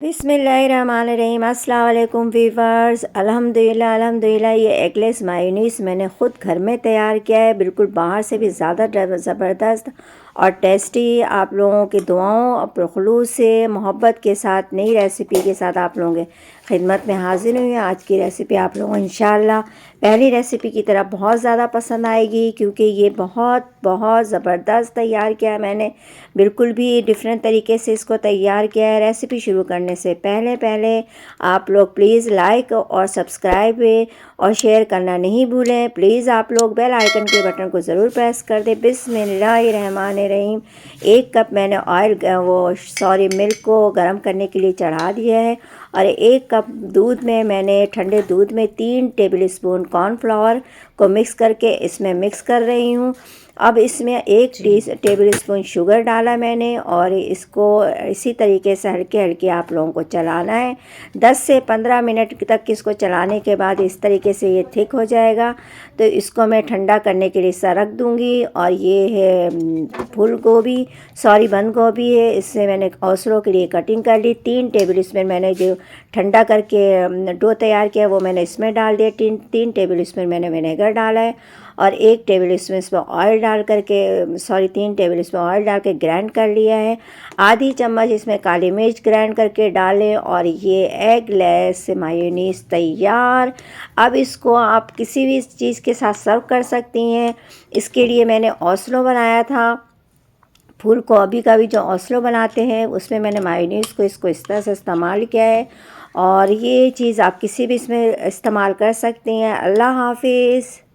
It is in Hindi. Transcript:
बिस्मिल्लाहिर्रहमानिर्रहीम। अस्सलाम वालेकुम वीवर्स। अल्हम्दुलिल्लाह ये एगलेस मायोनीज़ मैंने ख़ुद घर में तैयार किया है। बिल्कुल बाहर से भी ज़्यादा ज़बरदस्त और टेस्टी। आप लोगों की दुआओं और खुलूस से मोहब्बत के साथ नई रेसिपी के साथ आप लोगों के खिदमत में हाजिर हुई हैं। आज की रेसिपी आप लोगों को इंशाअल्लाह पहली रेसिपी की तरह बहुत ज़्यादा पसंद आएगी, क्योंकि ये बहुत बहुत ज़बरदस्त तैयार किया है मैंने। बिल्कुल भी डिफरेंट तरीके से इसको तैयार किया है। रेसिपी शुरू करने से पहले आप लोग प्लीज़ लाइक और सब्सक्राइब और शेयर करना नहीं भूलें। प्लीज़ आप लोग बेल आइकन के बटन को ज़रूर प्रेस कर दें। बिस्मिल्लाहिर्रहमानिर्रहीम। 1 कप मैंने मिल्क को गर्म करने के लिए चढ़ा दिया है और 1 कप दूध में मैंने ठंडे दूध में 3 टेबल स्पून कॉर्नफ्लावर को मिक्स करके इसमें मिक्स कर रही हूँ। अब इसमें 1 टेबल स्पून शुगर डाला मैंने और इसको इसी तरीके से हल्के हल्के आप लोगों को चलाना है। 10 से 15 मिनट तक इसको चलाने के बाद इस तरीके से ये थिक हो जाएगा, तो इसको मैं ठंडा करने के लिए रख दूँगी। और ये है बंद गोभी है, इससे मैंने औसरों के लिए कटिंग कर ली। 3 टेबल स्पून मैंने जो ठंडा करके डो तैयार किया वो मैंने इसमें डाल दिया। 3 टेबल स्पून मैंने विनेगर डाला है और 1 टेबल स्पून इसमें ऑयल डाल करके 3 टेबल स्पून ऑयल डाल के ग्राइंड कर लिया है। आधी चम्मच इसमें काली मिर्च ग्राइंड करके डालें और ये एगलेस मायोनीज़ तैयार। अब इसको आप किसी भी चीज़ के साथ सर्व कर सकती हैं। इसके लिए मैंने ओस्लो बनाया था, फूल गोभी का भी जो ओस्लो बनाते हैं उसमें मैंने मायोनीज़ को इसको इस तरह से इस्तेमाल किया है। और ये चीज़ आप किसी भी इसमें इस्तेमाल कर सकती हैं। अल्लाह हाफिज़।